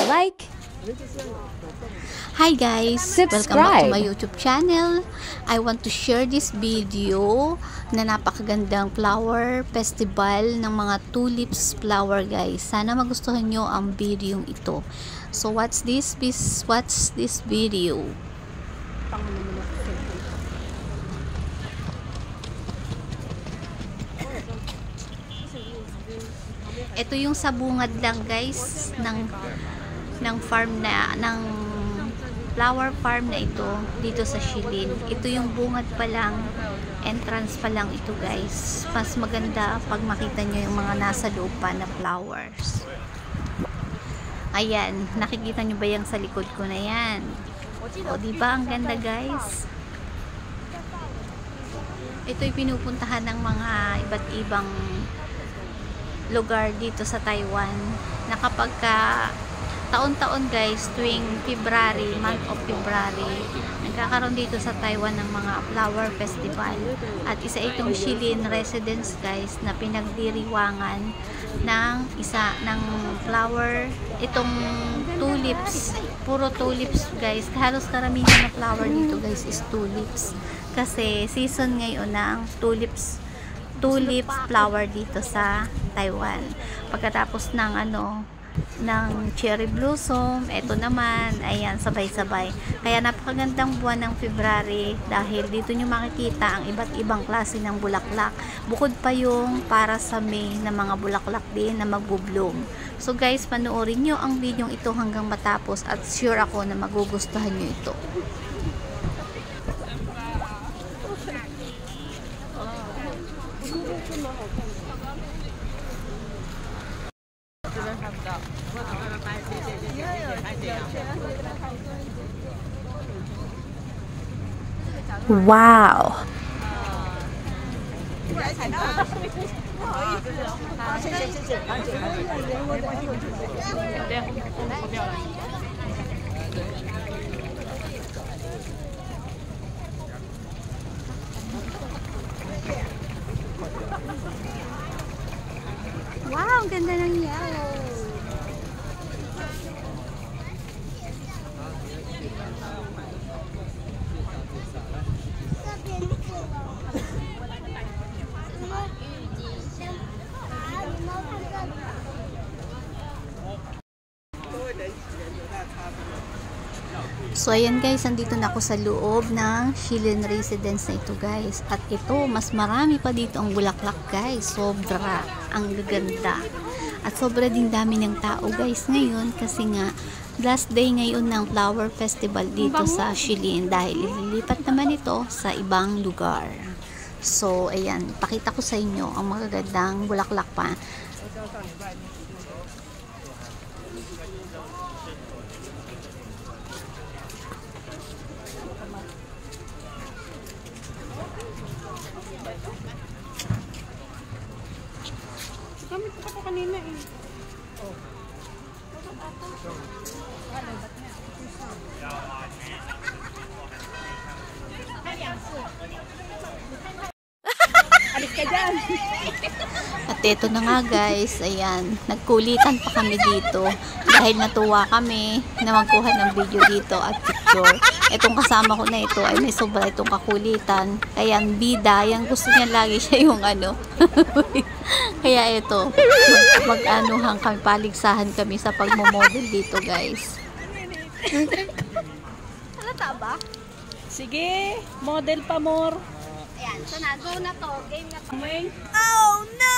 like, Hi guys! subscribe. Welcome back to my YouTube channel. I want to share this video na napakagandang flower festival ng mga tulips flower guys. Sana magustuhan nyo ang video ito. So what's this video? Ito yung sabungad lang guys ng farm na flower farm na ito dito sa Shilin. Ito yung bungad pa lang, entrance pa lang ito guys. Mas maganda pag makita nyo yung mga nasa loob pa na flowers. Ayan, nakikita nyo ba yung sa likod ko na yan? O diba ang ganda guys? Ito'y pinupuntahan ng mga iba't ibang lugar dito sa Taiwan na kapag taon-taon guys, tuwing February, month of February, nagkakaroon dito sa Taiwan ng mga flower festival. At isa itong Shilin residence guys na pinagdiriwangan ng flower, itong tulips, puro tulips guys. Halos karamihan na flower dito guys is tulips. Kasi season ngayon ng tulip flower dito sa Taiwan. Pagkatapos ng cherry blossom, eto naman, ayan, sabay-sabay. Kaya napakagandang buwan ng February dahil dito nyo makikita ang iba't ibang klase ng bulaklak. Bukod pa yung para sa May na mga bulaklak din na magbo-bloom. So guys, panoorin nyo ang video ito hanggang matapos at sure ako na magugustuhan nyo ito. wow. Wow, ang ganda ng yellow. So ayan guys, andito na ako sa loob ng Shilin residence na ito guys. At ito, mas marami pa dito ang bulaklak guys. Sobra ang gaganda. At sobra din dami ng tao guys ngayon kasi nga last day ngayon ng flower festival dito sa Shilin dahil ililipat naman ito sa ibang lugar. So ayan, pakita ko sa inyo ang magagandang bulaklak pa. Gamit ko pa kanina eh. Oh. Alis ka dyan. At ito na nga guys, ayan, nagkulitan pa kami dito dahil natuwa kami na magkuha ng video dito at picture. Itong kasama ko na ito ay may sobra itong kakulitan. Ayan, bida, yan gusto niya lagi siya yung Kaya ito, mag-anuhan kami, paligsahan kami sa pagmomodel dito guys. Halata ba? Sige, model pa more. Ayan, so na, go na to, game na to. Oh no!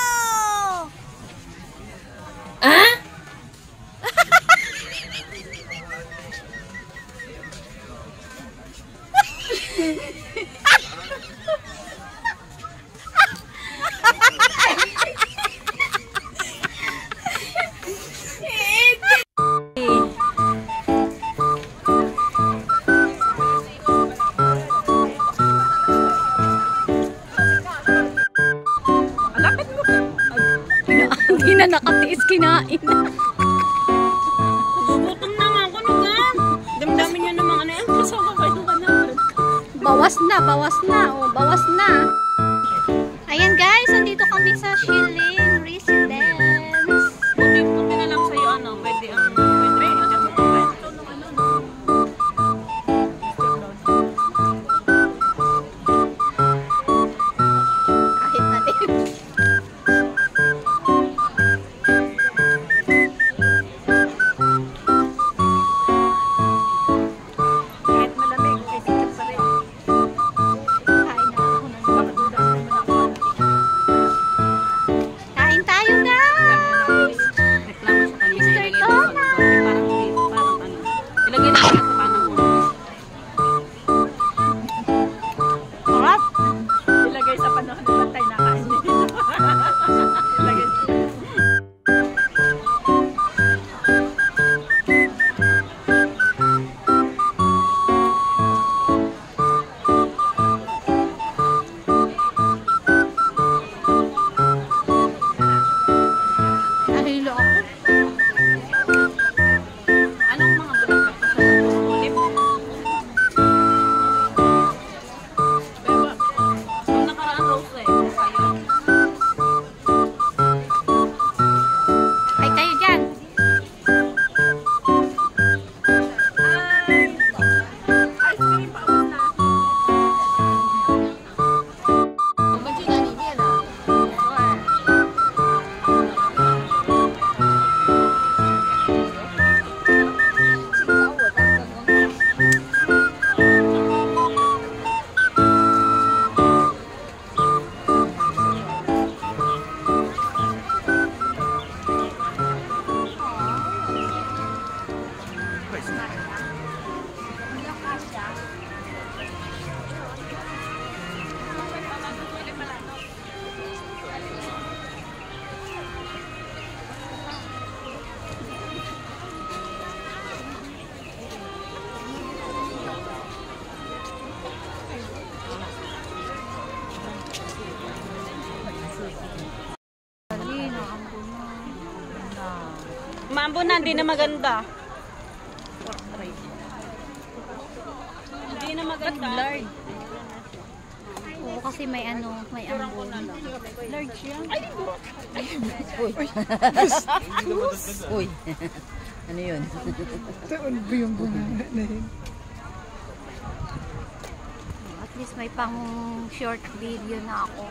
Ah? Hindi na nakatiis, kinain na. Gutom na nga ako naman. Damdamin niyo naman ano yan. Kasama kayo ka na. Bawas na, bawas na. Oh, bawas na. Ayan guys, andito kami sa Shilin Residence. Buti na lang sa'yo ano. Pwede ang pwede. Naambon na, hindi na maganda. Hindi na maganda. Oo, kasi may ano, may ambon. Large yan. Uy. Ano yun? At least may pang short video na ako.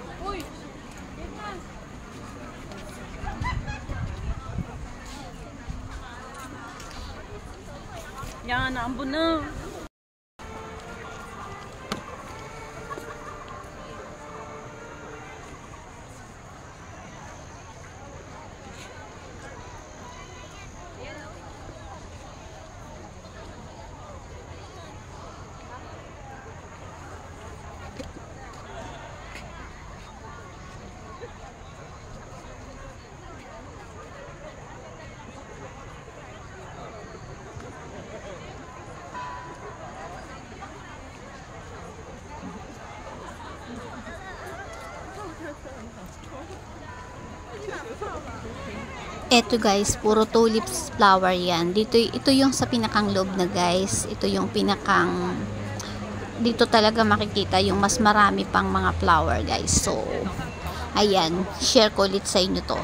Yan, naambon na. Eto guys, puro tulips flower yan. Ito yung sa pinakang loob na guys. Ito yung pinakang, dito talaga makikita yung mas marami pang mga flower guys. So, ayan, share ko ulit sa inyo to.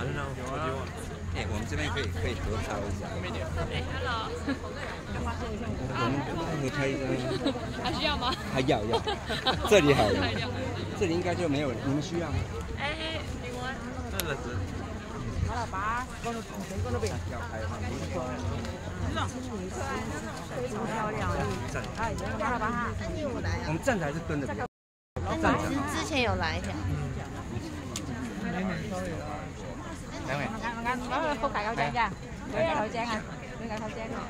I don't know. What do you want? 哎，我们这边可以合照一下。哎，hello。我们合拍一张。还需要吗？还要。这里好了。这里应该就没有了。你们需要吗？哎，你want？那个是。好了吧，光头光头边。要拍吗？漂亮。站。哎，好了吧？我们站着还是蹲着？站着。之前有来一下。Không cài khẩu trang nha. Đưa cài khẩu trang à? Đưa cài khẩu trang rồi.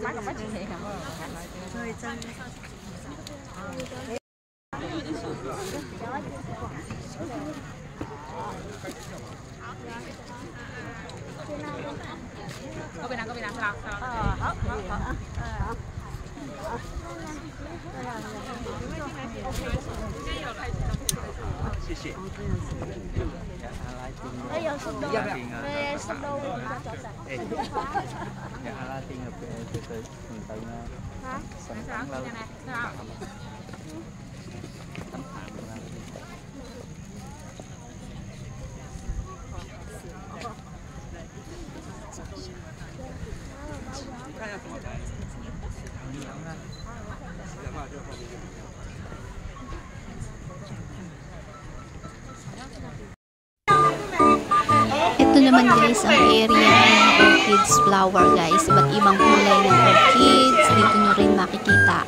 Bác còn bác chuyện hiện hả? Hơi chân. Có bên nào sao? Ito naman guys ang area ng orchids flower guys. Iba't ibang kulay ng orchids. Dito nyo rin makikita.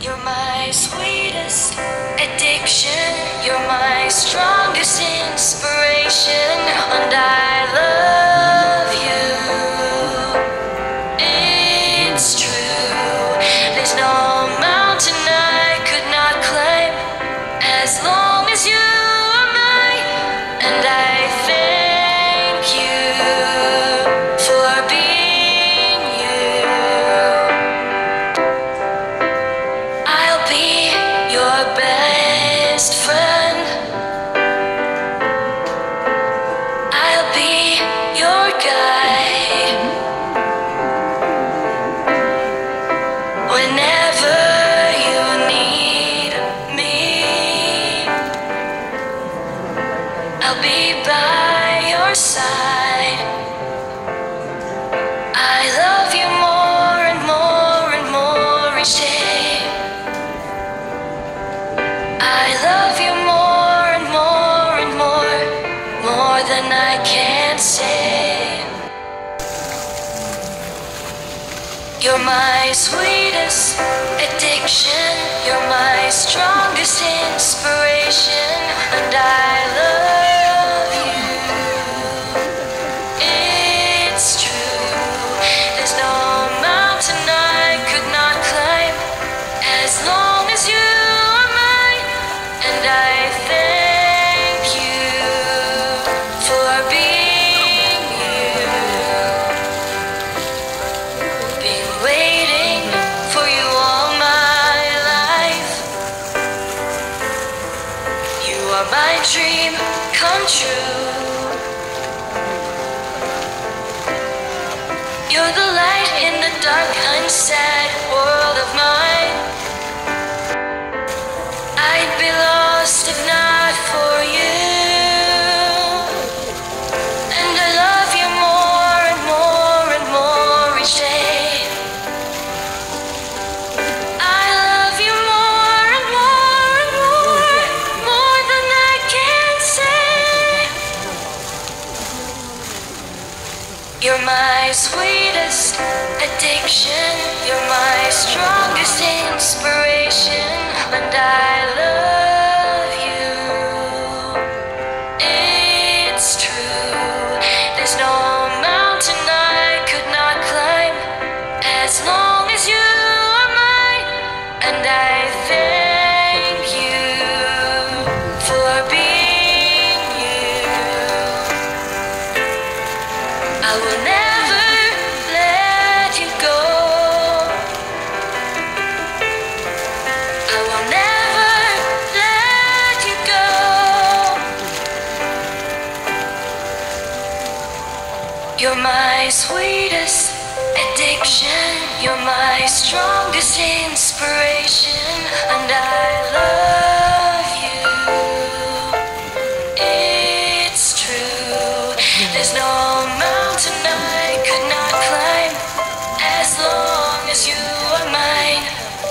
You're my sweetest addiction, you're my strongest inspiration, and I love you. It's true, there's no mountain I could not climb as long as you are mine, and I thank you for being you. I'll be your best friend. I'll be your guide. Whenever you need me, I'll be by your side. I love you more and more and more each day. I love you more and more and more than I can say. You're my sweetest addiction, you're my strongest inspiration, and I love you. It's true, there's no mountain I could not climb as long as you are mine, and I thank you for being you. Been waiting for you all my life. You are my dream come true. You're the light in the dark, unsad world of mine. sweetest addiction. You're my strongest inspiration, and I love you. It's true. There's no mountain I could not climb as long as you are mine, and I thank you for being you. I will never let you go. I will never let you go. You're my sweetest addiction. You're my strongest inspiration, and I love you. It's true. There's no mountain I could not climb as long as you are mine,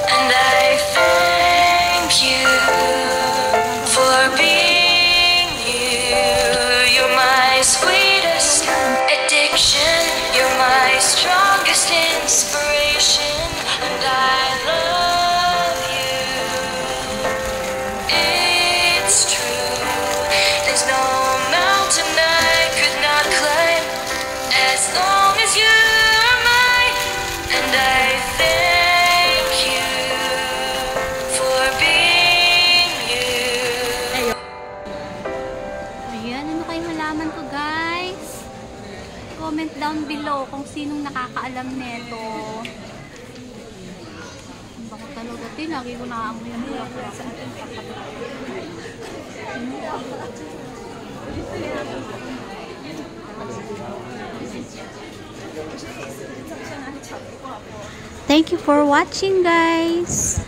and I thank you for being you. You're my sweetest addiction. You're my strongest inspiration, and I love you. It's true. There's no mountain I could not climb as long as you are mine, and I thank you for being you. Ayan, ano kayo malaman ko guys? Comment down below kung sinong nakakaalam nito. Baka talaga ito, lagi ko nakaamoy yung bulaklak sa ating Thank you for watching guys.